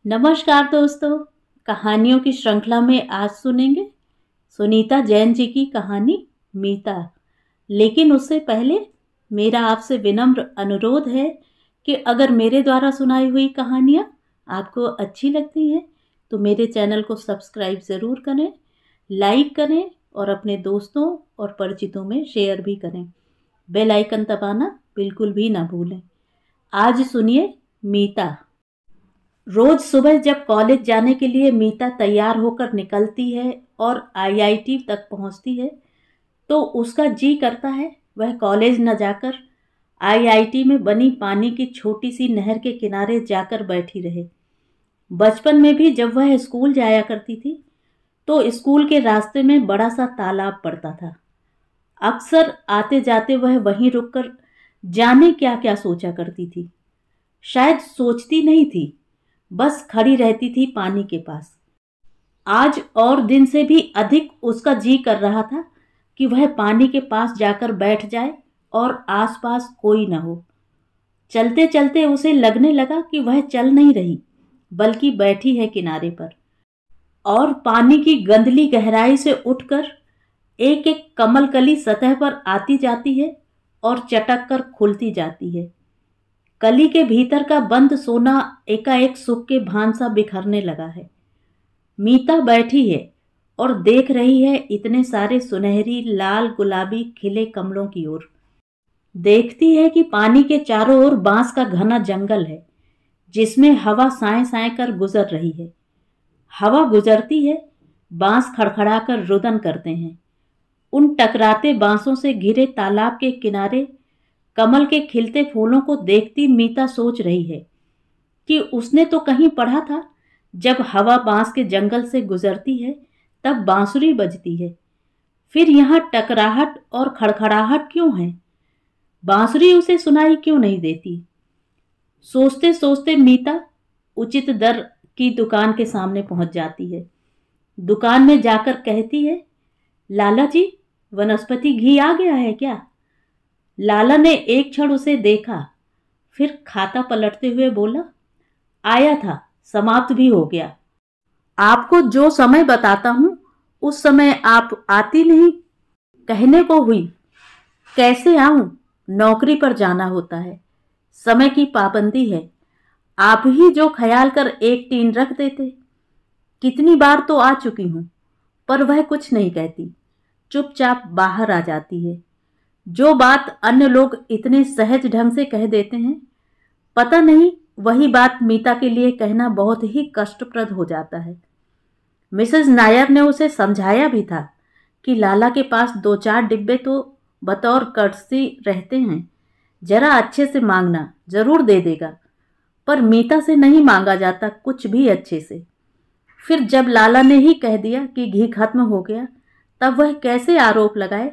नमस्कार दोस्तों। कहानियों की श्रृंखला में आज सुनेंगे सुनीता जैन जी की कहानी मीता। लेकिन उससे पहले मेरा आपसे विनम्र अनुरोध है कि अगर मेरे द्वारा सुनाई हुई कहानियाँ आपको अच्छी लगती हैं तो मेरे चैनल को सब्सक्राइब ज़रूर करें, लाइक करें और अपने दोस्तों और परिचितों में शेयर भी करें। बेल आइकन दबाना बिल्कुल भी ना भूलें। आज सुनिए मीता। रोज सुबह जब कॉलेज जाने के लिए मीता तैयार होकर निकलती है और आईआईटी तक पहुंचती है तो उसका जी करता है वह कॉलेज न जाकर आईआईटी में बनी पानी की छोटी सी नहर के किनारे जाकर बैठी रहे। बचपन में भी जब वह स्कूल जाया करती थी तो स्कूल के रास्ते में बड़ा सा तालाब पड़ता था। अक्सर आते जाते वह वहीं रुककर जाने क्या क्या सोचा करती थी। शायद सोचती नहीं थी, बस खड़ी रहती थी पानी के पास। आज और दिन से भी अधिक उसका जी कर रहा था कि वह पानी के पास जाकर बैठ जाए और आसपास कोई न हो। चलते चलते उसे लगने लगा कि वह चल नहीं रही बल्कि बैठी है किनारे पर और पानी की गंदली गहराई से उठकर एक एक कमलकली सतह पर आती जाती है और चटक कर खुलती जाती है। कली के भीतर का बंद सोना एकाएक सुख के भान सा बिखरने लगा है। मीता बैठी है और देख रही है इतने सारे सुनहरी लाल गुलाबी खिले कमलों की ओर। देखती है कि पानी के चारों ओर बांस का घना जंगल है जिसमें हवा साए साए कर गुजर रही है। हवा गुजरती है, बांस खड़खड़ाकर रुदन करते हैं। उन टकराते बांसों से घिरे तालाब के किनारे कमल के खिलते फूलों को देखती मीता सोच रही है कि उसने तो कहीं पढ़ा था जब हवा बांस के जंगल से गुजरती है तब बांसुरी बजती है। फिर यहाँ टकराहट और खड़खड़ाहट क्यों है? बांसुरी उसे सुनाई क्यों नहीं देती? सोचते सोचते मीता उचित दर की दुकान के सामने पहुंच जाती है। दुकान में जाकर कहती है, लाला जी, वनस्पति घी आ गया है क्या? लाला ने एक क्षण उसे देखा, फिर खाता पलटते हुए बोला, आया था, समाप्त भी हो गया। आपको जो समय बताता हूं उस समय आप आती नहीं। कहने को हुई, कैसे आऊं? नौकरी पर जाना होता है, समय की पाबंदी है। आप ही जो ख्याल कर एक टीन रख देते। कितनी बार तो आ चुकी हूं, पर वह कुछ नहीं कहती, चुपचाप बाहर आ जाती है। जो बात अन्य लोग इतने सहज ढंग से कह देते हैं, पता नहीं वही बात मीता के लिए कहना बहुत ही कष्टप्रद हो जाता है। मिसेज नायर ने उसे समझाया भी था कि लाला के पास 2-4 डिब्बे तो बतौर कर्टसी रहते हैं, जरा अच्छे से मांगना, जरूर दे देगा। पर मीता से नहीं मांगा जाता कुछ भी अच्छे से। फिर जब लाला ने ही कह दिया कि घी खत्म हो गया, तब वह कैसे आरोप लगाए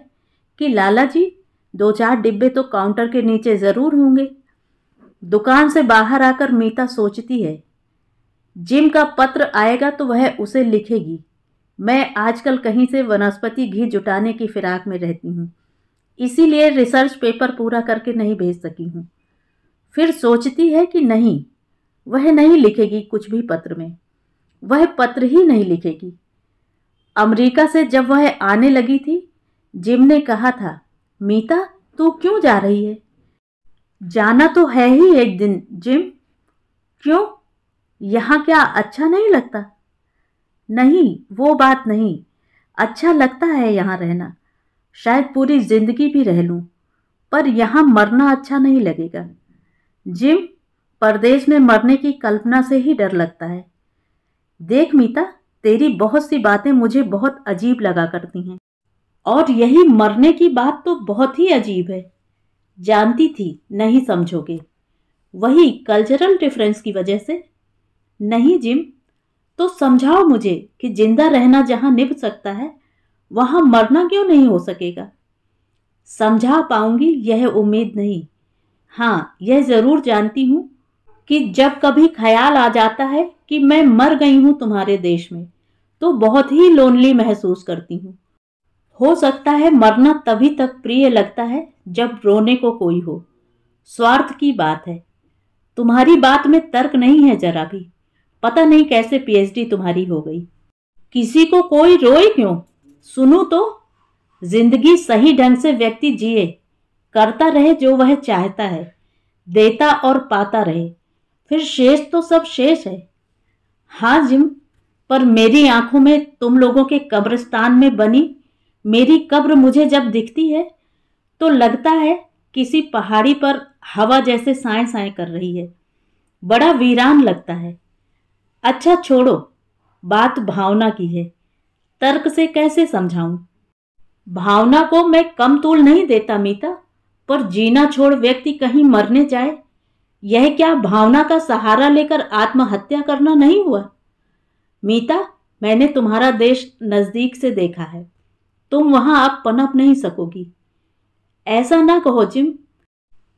कि लाला जी 2-4 डिब्बे तो काउंटर के नीचे जरूर होंगे। दुकान से बाहर आकर मीता सोचती है, जिम का पत्र आएगा तो वह उसे लिखेगी, मैं आजकल कहीं से वनस्पति घी जुटाने की फिराक में रहती हूँ, इसीलिए रिसर्च पेपर पूरा करके नहीं भेज सकी हूँ। फिर सोचती है कि नहीं, वह नहीं लिखेगी कुछ भी पत्र में, वह पत्र ही नहीं लिखेगी। अमेरिका से जब वह आने लगी थी, जिम ने कहा था, मीता तू क्यों जा रही है? जाना तो है ही एक दिन जिम। क्यों? यहाँ क्या अच्छा नहीं लगता? नहीं, वो बात नहीं, अच्छा लगता है यहाँ रहना, शायद पूरी जिंदगी भी रह लूं, पर यहाँ मरना अच्छा नहीं लगेगा। जिम, परदेश में मरने की कल्पना से ही डर लगता है। देख मीता, तेरी बहुत सी बातें मुझे बहुत अजीब लगा करती हैं, और यही मरने की बात तो बहुत ही अजीब है। जानती थी नहीं समझोगे, वही कल्चरल डिफरेंस की वजह से। नहीं जिम, तो समझाओ मुझे कि जिंदा रहना जहां निभ सकता है वहां मरना क्यों नहीं हो सकेगा? समझा पाऊंगी यह उम्मीद नहीं। हाँ, यह जरूर जानती हूं कि जब कभी ख्याल आ जाता है कि मैं मर गई हूं तुम्हारे देश में, तो बहुत ही लोनली महसूस करती हूँ। हो सकता है मरना तभी तक प्रिय लगता है जब रोने को कोई हो। स्वार्थ की बात है। तुम्हारी बात में तर्क नहीं है जरा भी। पता नहीं कैसे पीएचडी तुम्हारी हो गई। किसी को कोई रोए क्यों? सुनो तो, जिंदगी सही ढंग से व्यक्ति जिए, करता रहे जो वह चाहता है, देता और पाता रहे, फिर शेष तो सब शेष है। हाँ जिम, पर मेरी आंखों में तुम लोगों के कब्रिस्तान में बनी मेरी कब्र मुझे जब दिखती है तो लगता है किसी पहाड़ी पर हवा जैसे साए साए कर रही है। बड़ा वीरान लगता है। अच्छा छोड़ो, बात भावना की है, तर्क से कैसे समझाऊं? भावना को मैं कम तूल नहीं देता मीता, पर जीना छोड़ व्यक्ति कहीं मरने जाए, यह क्या भावना का सहारा लेकर आत्महत्या करना नहीं हुआ? मीता, मैंने तुम्हारा देश नजदीक से देखा है, तुम वहां अब पनप नहीं सकोगी। ऐसा ना कहो जिम,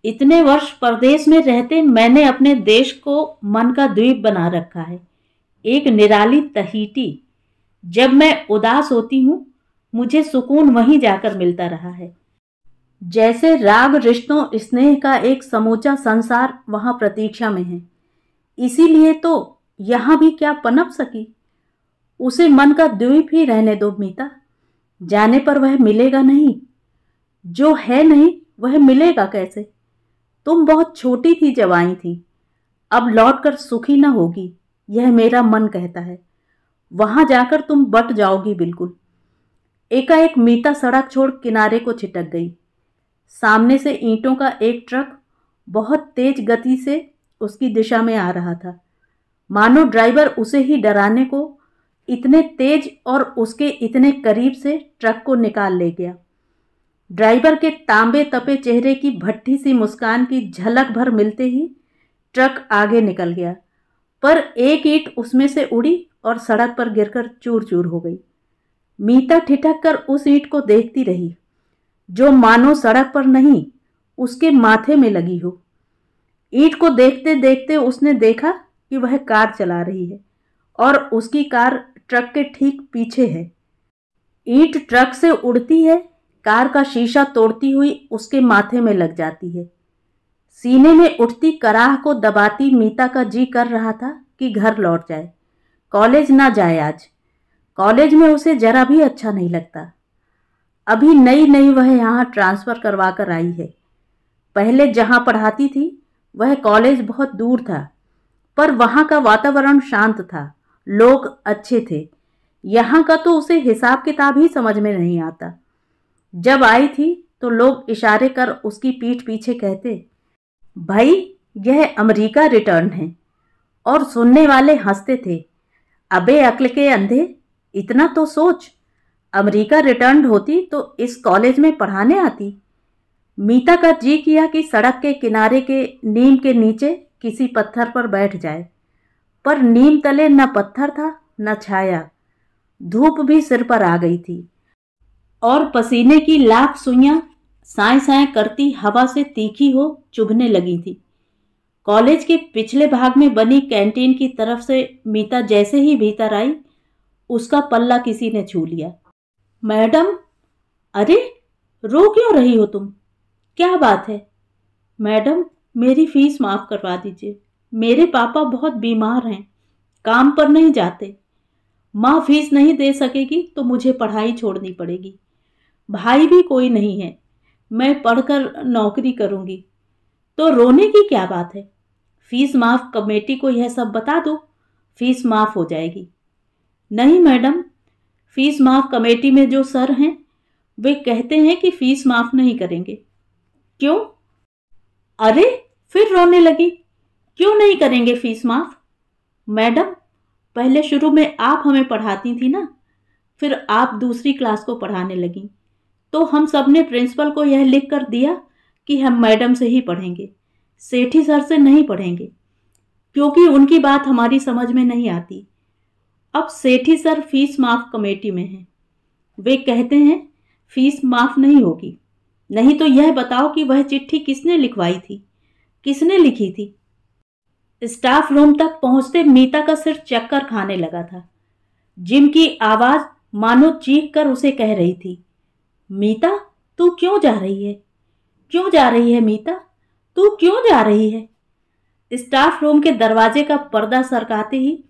इतने वर्ष परदेश में रहते मैंने अपने देश को मन का द्वीप बना रखा है, एक निराली तहीटी। जब मैं उदास होती हूं मुझे सुकून वहीं जाकर मिलता रहा है। जैसे राग रिश्तों स्नेह का एक समूचा संसार वहां प्रतीक्षा में है, इसीलिए तो यहां भी क्या पनप सकी। उसे मन का द्वीप ही रहने दो मीता, जाने पर वह मिलेगा नहीं, जो है नहीं वह मिलेगा कैसे? तुम बहुत छोटी थी जब आई थी, अब लौटकर सुखी न होगी, यह मेरा मन कहता है। वहां जाकर तुम बट जाओगी बिल्कुल। एकाएक मीता सड़क छोड़ किनारे को छिटक गई। सामने से ईंटों का एक ट्रक बहुत तेज गति से उसकी दिशा में आ रहा था, मानो ड्राइवर उसे ही डराने को इतने तेज और उसके इतने करीब से ट्रक को निकाल ले गया। ड्राइवर के तांबे तपे चेहरे की भट्टी सी मुस्कान की झलक भर मिलते ही ट्रक आगे निकल गया, पर एक ईंट उसमें से उड़ी और सड़क पर गिरकर चूर चूर हो गई। मीता ठिठक कर उस ईंट को देखती रही, जो मानो सड़क पर नहीं उसके माथे में लगी हो। ईंट को देखते देखते उसने देखा कि वह कार चला रही है और उसकी कार ट्रक के ठीक पीछे है। ईंट ट्रक से उड़ती है, कार का शीशा तोड़ती हुई उसके माथे में लग जाती है। सीने में उठती कराह को दबाती मीता का जी कर रहा था कि घर लौट जाए, कॉलेज ना जाए। आज कॉलेज में उसे जरा भी अच्छा नहीं लगता। अभी नई नई वह यहाँ ट्रांसफ़र करवा कर आई है। पहले जहाँ पढ़ाती थी वह कॉलेज बहुत दूर था, पर वहाँ का वातावरण शांत था, लोग अच्छे थे। यहाँ का तो उसे हिसाब किताब ही समझ में नहीं आता। जब आई थी तो लोग इशारे कर उसकी पीठ पीछे कहते, भाई यह अमेरिका रिटर्न है, और सुनने वाले हंसते थे, अबे अक्ल के अंधे, इतना तो सोच, अमेरिका रिटर्न होती तो इस कॉलेज में पढ़ाने आती। मीता का जी किया कि सड़क के किनारे के नीम के नीचे किसी पत्थर पर बैठ जाए, पर नीम तले न पत्थर था न छाया। धूप भी सिर पर आ गई थी और पसीने की लाख सुइयां साए साए करती हवा से तीखी हो चुभने लगी थी। कॉलेज के पिछले भाग में बनी कैंटीन की तरफ से मीता जैसे ही भीतर आई, उसका पल्ला किसी ने छू लिया। मैडम, अरे रो क्यों रही हो तुम? क्या बात है? मैडम, मेरी फीस माफ करवा दीजिए, मेरे पापा बहुत बीमार हैं, काम पर नहीं जाते। माँ फीस नहीं दे सकेगी तो मुझे पढ़ाई छोड़नी पड़ेगी। भाई भी कोई नहीं है, मैं पढ़कर नौकरी करूंगी। तो रोने की क्या बात है? फीस माफ कमेटी को यह सब बता दो, फीस माफ हो जाएगी। नहीं मैडम, फीस माफ कमेटी में जो सर हैं वे कहते हैं कि फीस माफ नहीं करेंगे। क्यों? अरे फिर रोने लगी, क्यों नहीं करेंगे फीस माफ? मैडम, पहले शुरू में आप हमें पढ़ाती थी ना, फिर आप दूसरी क्लास को पढ़ाने लगी, तो हम सब ने प्रिंसिपल को यह लिख कर दिया कि हम मैडम से ही पढ़ेंगे, सेठी सर से नहीं पढ़ेंगे, क्योंकि उनकी बात हमारी समझ में नहीं आती। अब सेठी सर फीस माफ कमेटी में हैं, वे कहते हैं फीस माफ नहीं होगी। नहीं तो यह बताओ कि वह चिट्ठी किसने लिखवाई थी, किसने लिखी थी? स्टाफ रूम तक पहुंचते मीता का सिर चक्कर खाने लगा था। जिम की आवाज मानो चीख कर उसे कह रही थी, मीता तू क्यों जा रही है? क्यों जा रही है मीता? तू क्यों जा रही है? स्टाफ रूम के दरवाजे का पर्दा सरकाते ही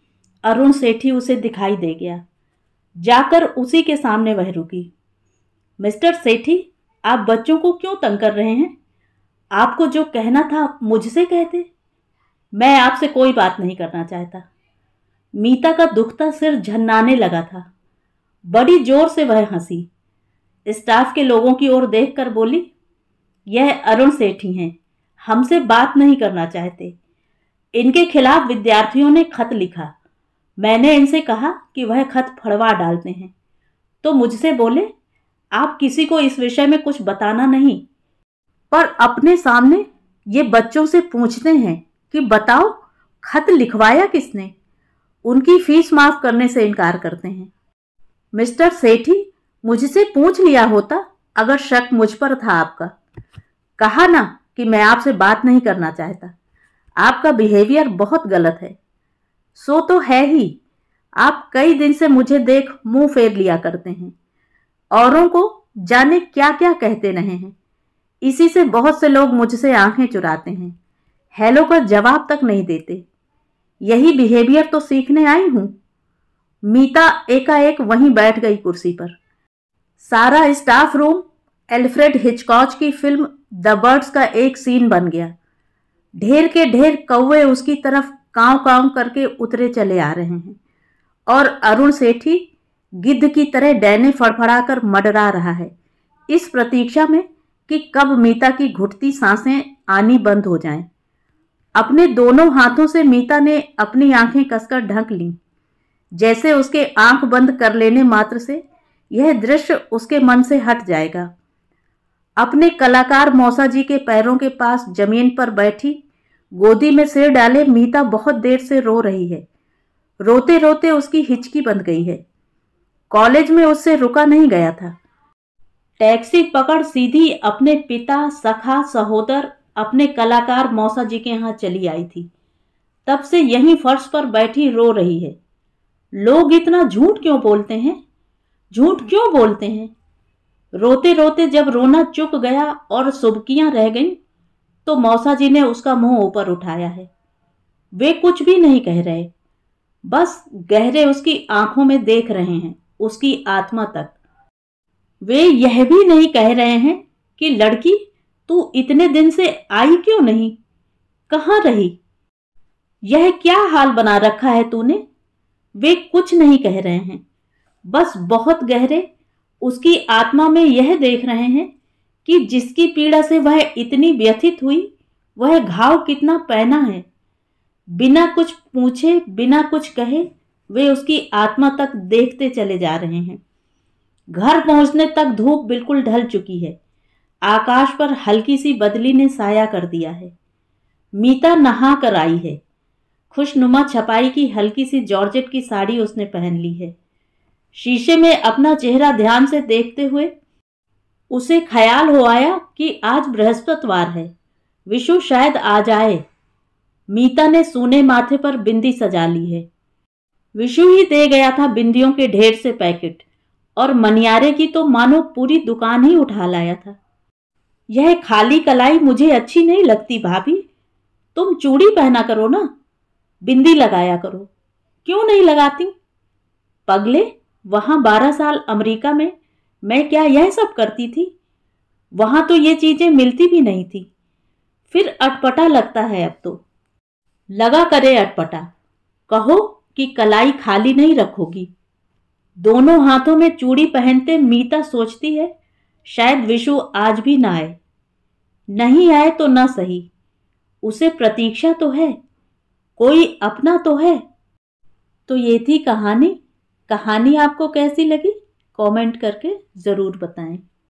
अरुण सेठी उसे दिखाई दे गया। जाकर उसी के सामने वह रुकी। मिस्टर सेठी, आप बच्चों को क्यों तंग कर रहे हैं? आपको जो कहना था मुझसे कहते। मैं आपसे कोई बात नहीं करना चाहता। मीता का दुखता सिर झन्नाने लगा था। बड़ी जोर से वह हंसी। स्टाफ के लोगों की ओर देखकर बोली, यह अरुण सेठी हैं, हमसे बात नहीं करना चाहते। इनके खिलाफ विद्यार्थियों ने खत लिखा। मैंने इनसे कहा कि वह खत फड़वा डालते हैं, तो मुझसे बोले आप किसी को इस विषय में कुछ बताना नहीं, पर अपने सामने ये बच्चों से पूछते हैं कि बताओ खत लिखवाया किसने। उनकी फीस माफ करने से इनकार करते हैं। मिस्टर सेठी, मुझसे पूछ लिया होता अगर शक मुझ पर था आपका। कहा ना कि मैं आपसे बात नहीं करना चाहता। आपका बिहेवियर बहुत गलत है। सो तो है ही। आप कई दिन से मुझे देख मुंह फेर लिया करते हैं। औरों को जाने क्या क्या कहते रहे हैं। इसी से बहुत से लोग मुझसे आंखें चुराते हैं। हेलो का जवाब तक नहीं देते। यही बिहेवियर तो सीखने आई हूं। मीता एकाएक वहीं बैठ गई कुर्सी पर। सारा स्टाफ रूम एल्फ्रेड हिचकॉक की फिल्म द बर्ड्स का एक सीन बन गया। ढेर के ढेर कौवे उसकी तरफ कांव कांव करके उतरे चले आ रहे हैं और अरुण सेठी गिद्ध की तरह डैने फड़फड़ाकर मडरा रहा है, इस प्रतीक्षा में कि कब मीता की घुटती सांसें आनी बंद हो जाएं। अपने दोनों हाथों से मीता ने अपनी आंखें कसकर ढक लीं, जैसे उसके आंख बंद कर लेने मात्र से यह दृश्य उसके मन से हट जाएगा। अपने कलाकार मौसा जी के पैरों के पास जमीन पर बैठी गोदी में सिर डाले मीता बहुत देर से रो रही है। रोते रोते उसकी हिचकी बंध गई है। कॉलेज में उससे रुका नहीं गया था। टैक्सी पकड़ सीधी अपने पिता, सखा, सहोदर, अपने कलाकार मौसा जी के यहाँ चली आई थी। तब से यहीं फर्श पर बैठी रो रही है। लोग इतना झूठ क्यों बोलते हैं? झूठ क्यों बोलते हैं? रोते रोते जब रोना चुक गया और सुबकियां रह गईं, तो मौसा जी ने उसका मुंह ऊपर उठाया है। वे कुछ भी नहीं कह रहे, बस गहरे उसकी आंखों में देख रहे हैं, उसकी आत्मा तक। वे यह भी नहीं कह रहे हैं कि लड़की तू इतने दिन से आई क्यों नहीं, कहां रही, यह क्या हाल बना रखा है तूने। वे कुछ नहीं कह रहे हैं, बस बहुत गहरे उसकी आत्मा में यह देख रहे हैं कि जिसकी पीड़ा से वह इतनी व्यथित हुई, वह घाव कितना पैना है। बिना कुछ पूछे, बिना कुछ कहे, वे उसकी आत्मा तक देखते चले जा रहे हैं। घर पहुंचने तक धूप बिल्कुल ढल चुकी है। आकाश पर हल्की सी बदली ने साया कर दिया है। मीता नहा कर आई है। खुशनुमा छपाई की हल्की सी जॉर्जेट की साड़ी उसने पहन ली है। शीशे में अपना चेहरा ध्यान से देखते हुए उसे ख्याल हो आया कि आज बृहस्पतिवार है, विशु शायद आ जाए। मीता ने सूने माथे पर बिंदी सजा ली है। विशु ही दे गया था बिंदियों के ढेर से पैकेट, और मनियारे की तो मानो पूरी दुकान ही उठा लाया था। यह खाली कलाई मुझे अच्छी नहीं लगती भाभी, तुम चूड़ी पहना करो ना, बिंदी लगाया करो। क्यों नहीं लगाती? पगले, वहां 12 साल अमेरिका में मैं क्या यह सब करती थी? वहां तो ये चीजें मिलती भी नहीं थी। फिर अटपटा लगता है अब तो। लगा करे अटपटा। कहो कि कलाई खाली नहीं रखोगी। दोनों हाथों में चूड़ी पहनते मीता सोचती है शायद विशु आज भी ना आए। नहीं आए तो ना सही, उसे प्रतीक्षा तो है, कोई अपना तो है। तो ये थी कहानी। कहानी आपको कैसी लगी कमेंट करके ज़रूर बताएं।